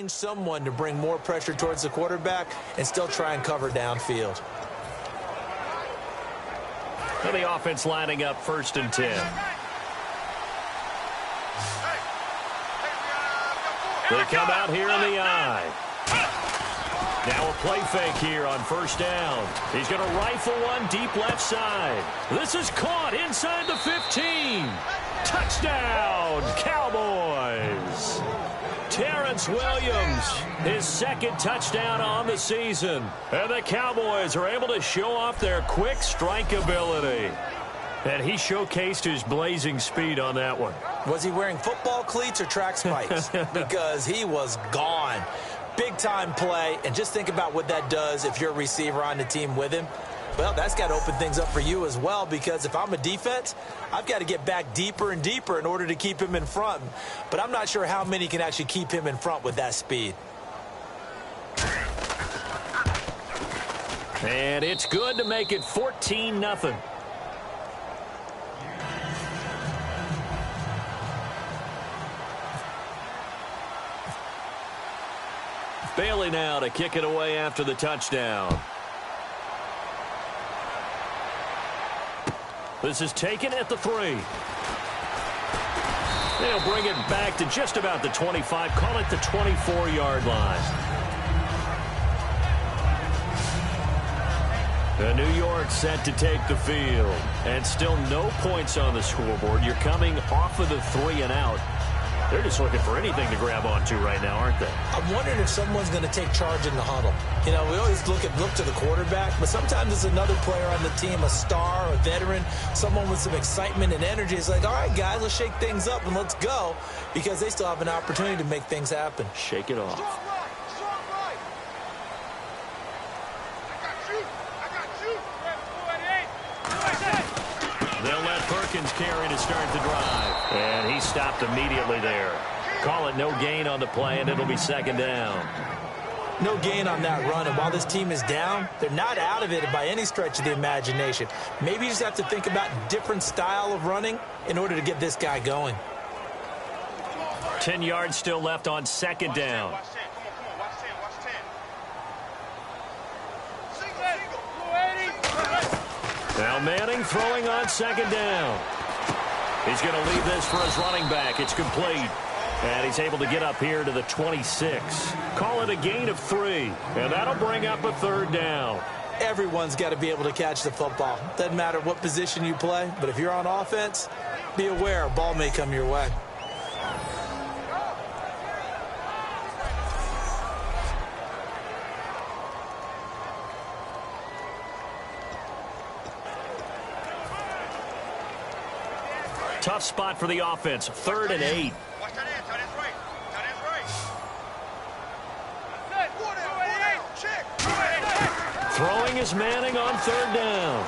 Someone to bring more pressure towards the quarterback and still try and cover downfield. So the offense lining up 1st and 10. They come out here in the eye. Now a play fake here on 1st down. He's going to rifle one deep left side. This is caught inside the 15. Touchdown, Cowboys. Terrence Williams, his 2nd touchdown on the season. And the Cowboys are able to show off their quick strike ability. And he showcased his blazing speed on that one. Was he wearing football cleats or track spikes? Because he was gone. Big-time play, and just think about what that does if you're a receiver on the team with him. Well, that's got to open things up for you as well, because if I'm a defense, I've got to get back deeper and deeper in order to keep him in front. But I'm not sure how many can actually keep him in front with that speed. And it's good to make it 14-0. Bailey now to kick it away after the touchdown. This is taken at the 3. They'll bring it back to just about the 25. Call it the 24-yard line. The New York set to take the field. And still no points on the scoreboard. You're coming off of the 3 and out. They're just looking for anything to grab onto right now, aren't they? I'm wondering if someone's going to take charge in the huddle. You know, we always look to the quarterback, but sometimes it's another player on the team, a star, a veteran, someone with some excitement and energy. It's like, all right, guys, let's shake things up and let's go, because they still have an opportunity to make things happen. Shake it off. They'll let Perkins carry to start the drive. And he stopped immediately there. Call it no gain on the play, and it'll be 2nd down. No gain on that run, and while this team is down, they're not out of it by any stretch of the imagination. Maybe you just have to think about a different style of running in order to get this guy going. 10 yards still left on 2nd down. Now Manning throwing on 2nd down. He's going to leave this for his running back. It's complete. And he's able to get up here to the 26. Call it a gain of 3. And that'll bring up a 3rd down. Everyone's got to be able to catch the football. Doesn't matter what position you play, but if you're on offense, be aware a ball may come your way. Tough spot for the offense. 3rd and 8. Throwing is Manning on 3rd down.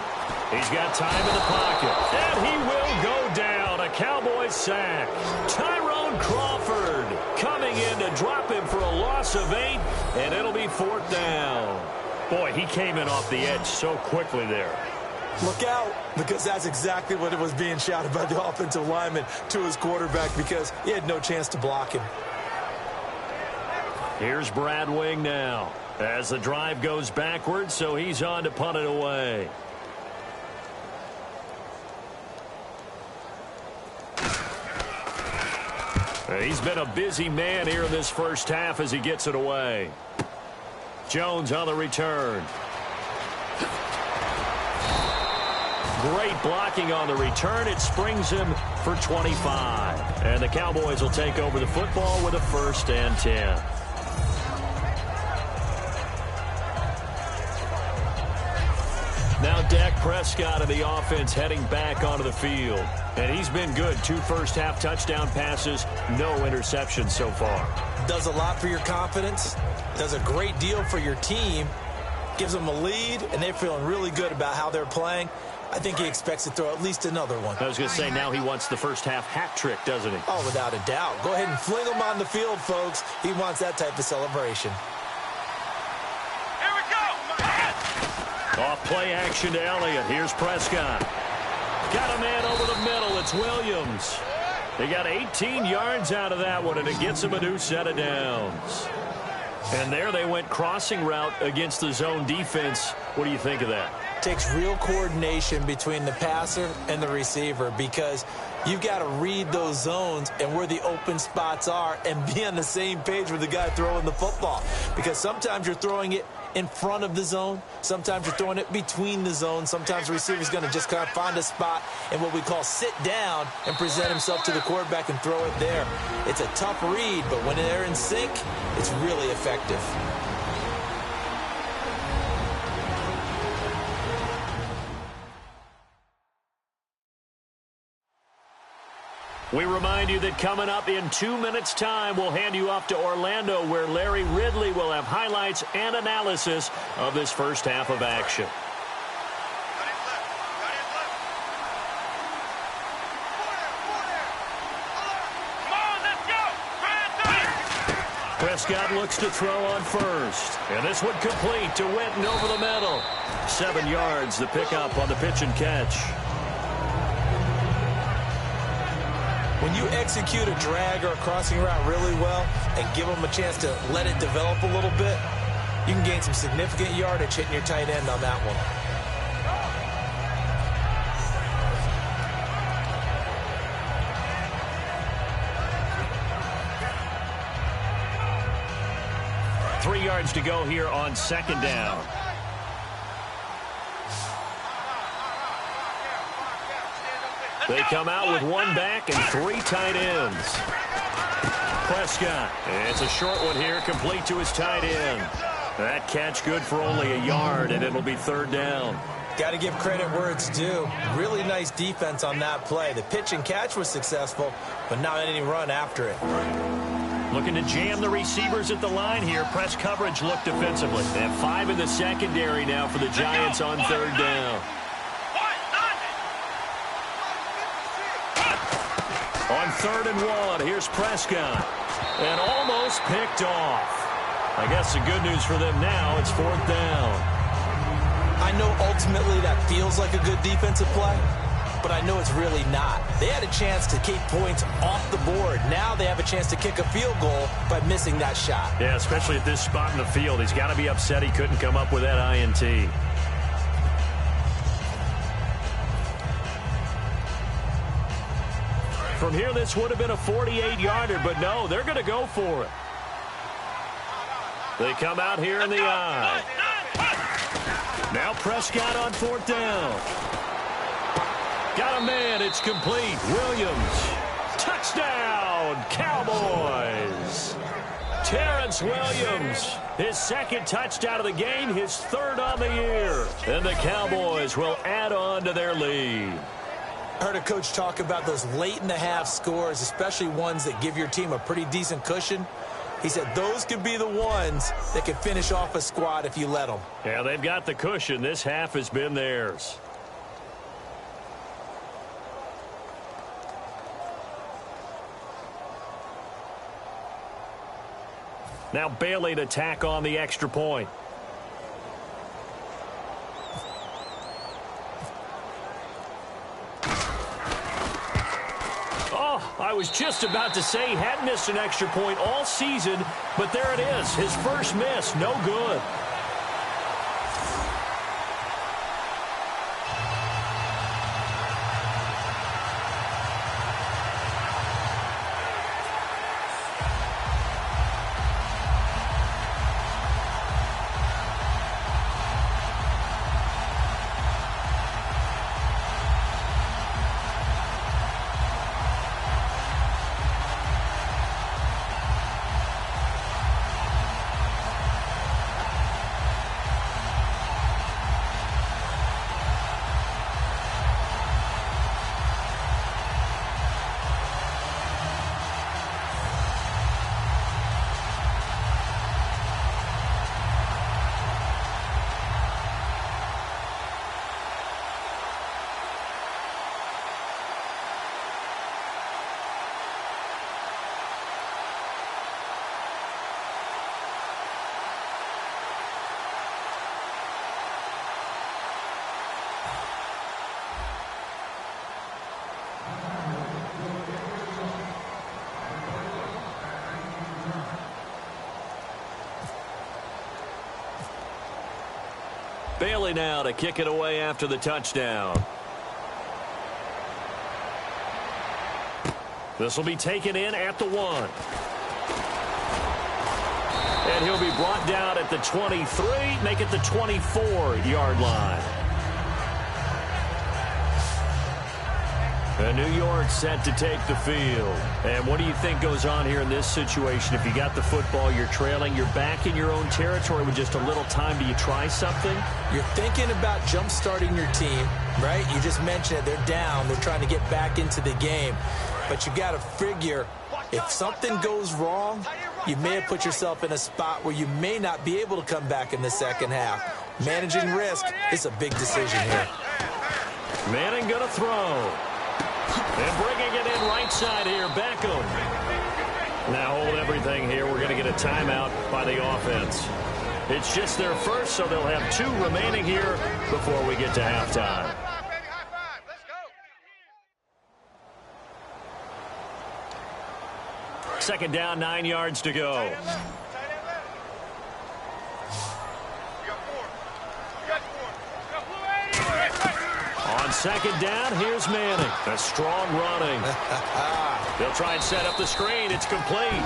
He's got time in the pocket. And he will go down. A Cowboys sack. Tyrone Crawford coming in to drop him for a loss of 8. And it'll be 4th down. Boy, he came in off the edge so quickly there. Look out, because that's exactly what it was being shouted by the offensive lineman to his quarterback, because he had no chance to block him. Here's Brad Wing now as the drive goes backwards, so he's on to punt it away. He's been a busy man here in this first half as he gets it away. Jones on the return. Great blocking on the return. It springs him for 25. And the Cowboys will take over the football with a 1st and 10. Now Dak Prescott of the offense heading back onto the field. And he's been good. 2 first-half touchdown passes, no interceptions so far. Does a lot for your confidence. Does a great deal for your team. Gives them a lead, and they're feeling really good about how they're playing. I think he expects to throw at least another one. I was going to say, now he wants the first-half hat trick, doesn't he? Oh, without a doubt. Go ahead and fling him on the field, folks. He wants that type of celebration. Here we go! Off play action to Elliott. Here's Prescott. Got a man over the middle. It's Williams. He got 18 yards out of that one, and it gets him a new set of downs. And there they went crossing route against the zone defense. What do you think of that? Takes real coordination between the passer and the receiver, because you've got to read those zones and where the open spots are and be on the same page with the guy throwing the football. Because sometimes you're throwing it in front of the zone. Sometimes you're throwing it between the zones. Sometimes the receiver's going to just kind of find a spot and what we call sit down and present himself to the quarterback and throw it there. It's a tough read, but when they're in sync, it's really effective. We remind you that coming up in 2 minutes' time, we'll hand you off to Orlando, where Larry Ridley will have highlights and analysis of this first half of action. Prescott looks to throw on first. And this one complete to Winton over the middle. 7 yards, the pickup on the pitch and catch. When you execute a drag or a crossing route really well and give them a chance to let it develop a little bit, you can gain some significant yardage hitting your tight end on that one. Three yards to go here on second down. They come out with one back and 3 tight ends. Prescott. It's a short one here, complete to his tight end. That catch good for only a yard, and it'll be third down. Got to give credit where it's due. Really nice defense on that play. The pitch and catch was successful, but not any run after it. Looking to jam the receivers at the line here. Press coverage look defensively. They have 5 in the secondary now for the Giants on third down. On 3rd and 1, here's Prescott. And almost picked off. I guess the good news for them now, it's 4th down. I know ultimately that feels like a good defensive play, but I know it's really not. They had a chance to keep points off the board. Now they have a chance to kick a field goal by missing that shot. Yeah, especially at this spot in the field. He's got to be upset he couldn't come up with that INT. From here, this would have been a 48-yarder, but no, they're going to go for it. They come out here in the I. Now Prescott on 4th down. Got a man, it's complete. Williams. Touchdown, Cowboys. Terrence Williams, his 2nd touchdown of the game, his 3rd on the year. And the Cowboys will add on to their lead. I heard a coach talk about those late-in-the-half scores, especially ones that give your team a pretty decent cushion. He said those could be the ones that could finish off a squad if you let them. Yeah, they've got the cushion. This half has been theirs. Now Bailey to tack on the extra point. I was just about to say he hadn't missed an extra point all season, but there it is. His first miss, no good. Bailey now to kick it away after the touchdown. This will be taken in at the 1. And he'll be brought down at the 23, make it the 24-yard line. And New York set to take the field. And what do you think goes on here in this situation? If you got the football, you're trailing, you're back in your own territory with just a little time. Do you try something? You're thinking about jump-starting your team, right? You just mentioned it. They're down. They're trying to get back into the game. But you got to figure if something goes wrong, you may have put yourself in a spot where you may not be able to come back in the second half. Managing risk is a big decision here. Manning going to throw. And bringing it in right side here, Beckham. Now hold everything here. We're going to get a timeout by the offense. It's just their first, so they'll have 2 remaining here before we get to halftime. Second down, 9 yards to go. On second down, here's Manning. A strong running. They'll try and set up the screen. It's complete.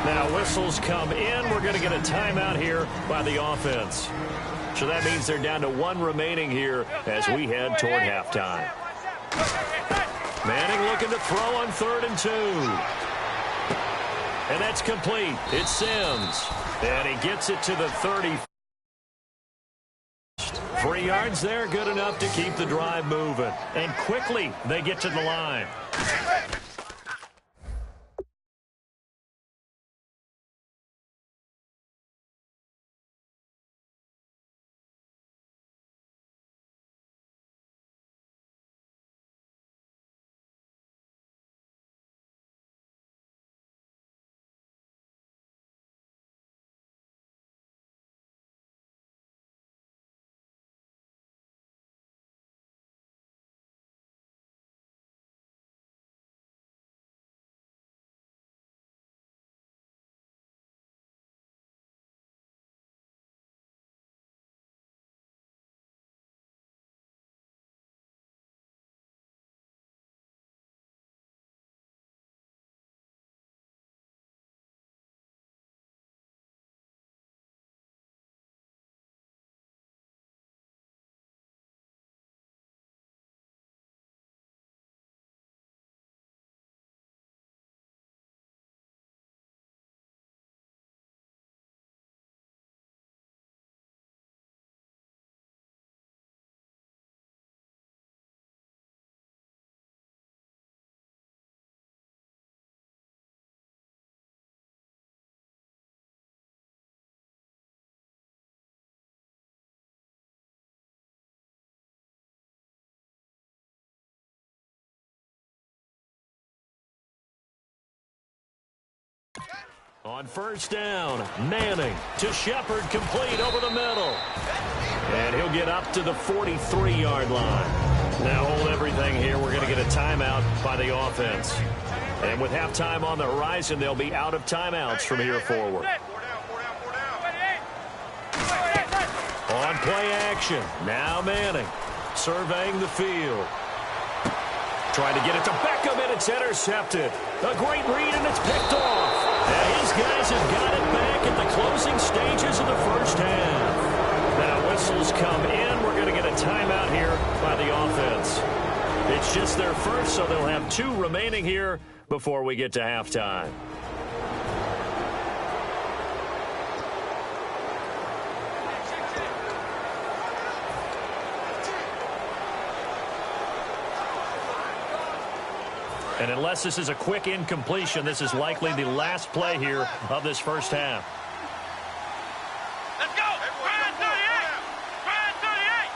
Now whistles come in. We're going to get a timeout here by the offense. So that means they're down to 1 remaining here as we head toward halftime. Manning looking to throw on 3rd and 2. And that's complete. It's Sims. And he gets it to the 30. 3 yards there, good enough to keep the drive moving. And quickly, they get to the line. On first down, Manning to Shepard, complete over the middle. And he'll get up to the 43-yard line. Now hold everything here. We're going to get a timeout by the offense. And with halftime on the horizon, they'll be out of timeouts from here forward. On play action, now Manning surveying the field. Trying to get it to Beckham, and it's intercepted. A great read, and it's picked off. And his guys have got it back at the closing stages of the first half. Now whistles come in. We're going to get a timeout here by the offense. It's just their first, so they'll have 2 remaining here before we get to halftime. And unless this is a quick incompletion, this is likely the last play here of this first half. Let's go! Grind 38! Grind 38!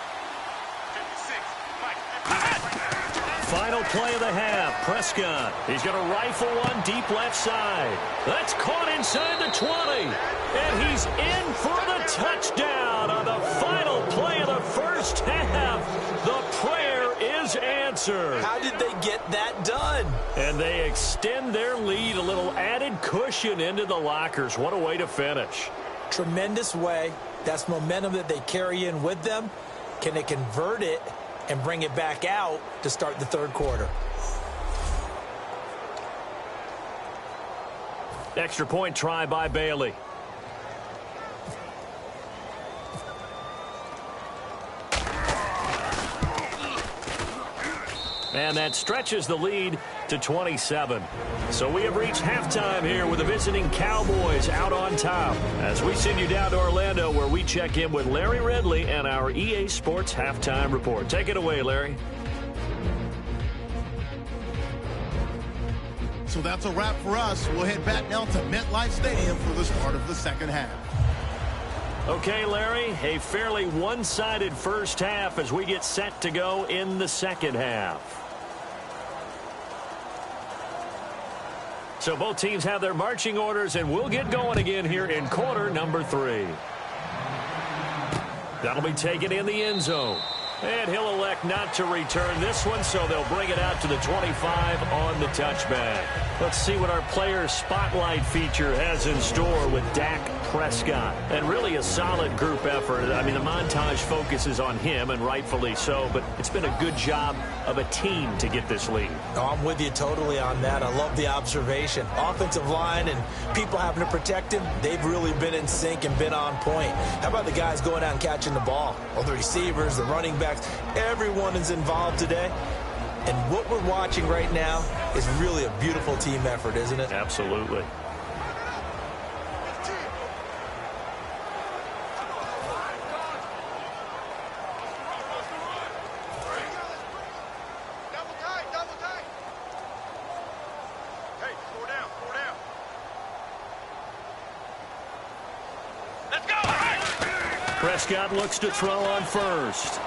Final play of the half. Prescott. He's going to rifle one deep left side. That's caught inside the 20. And he's in for the touchdown on the final play of the first half. The prayer is answered. How did they get that done? And they extend their lead, a little added cushion into the lockers. What a way to finish. Tremendous way. That's momentum that they carry in with them. Can they convert it and bring it back out to start the third quarter? Extra point try by Bailey. And that stretches the lead to 27. So we have reached halftime here with the visiting Cowboys out on top. As we send you down to Orlando, where we check in with Larry Ridley and our EA Sports Halftime Report. Take it away, Larry. So that's a wrap for us. We'll head back now to MetLife Stadium for the start of the second half. Okay, Larry, a fairly one-sided first half as we get set to go in the second half. So both teams have their marching orders, and we'll get going again here in quarter number 3. That'll be taken in the end zone. And he'll elect not to return this one, so they'll bring it out to the 25 on the touchback. Let's see what our player spotlight feature has in store with Dak Prescott. And really a solid group effort. I mean, the montage focuses on him, and rightfully so, but it's been a good job of a team to get this lead. Oh, I'm with you totally on that. I love the observation. Offensive line and people having to protect him, they've really been in sync and been on point. How about the guys going out and catching the ball? Well, the receivers, the running backs, everyone is involved today. And what we're watching right now is really a beautiful team effort, isn't it? Absolutely. Prescott looks to throw on first.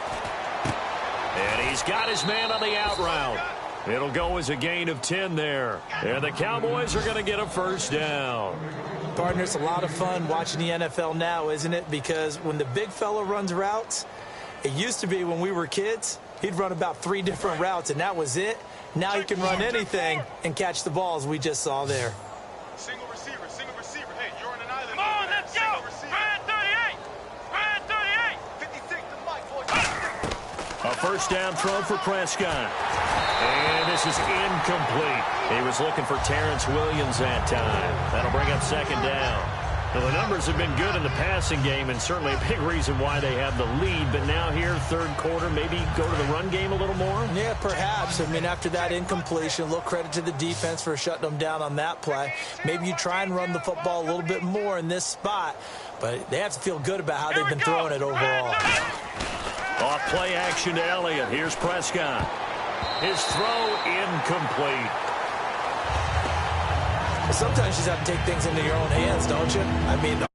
And he's got his man on the out route. It'll go as a gain of 10 there. And the Cowboys are going to get a first down. Partner, it's a lot of fun watching the NFL now, isn't it? Because when the big fella runs routes, it used to be when we were kids, he'd run about 3 different routes, and that was it. Now he can run anything and catch the balls we just saw there. Single receiver. Hey, you're on an island. Come on, let's go. Ryan 38. Ryan 38. 56 to Mike. A first down throw for Prescott. And this is incomplete. He was looking for Terrence Williams that time. That'll bring up second down. Well, the numbers have been good in the passing game, and certainly a big reason why they have the lead. But now here, third quarter, maybe go to the run game a little more? Yeah, perhaps. I mean, after that incompletion, a little credit to the defense for shutting them down on that play. Maybe you try and run the football a little bit more in this spot, but they have to feel good about how they've been throwing it overall. Off play action to Elliott. Here's Prescott. His throw incomplete. Sometimes you just have to take things into your own hands, don't you? I mean, the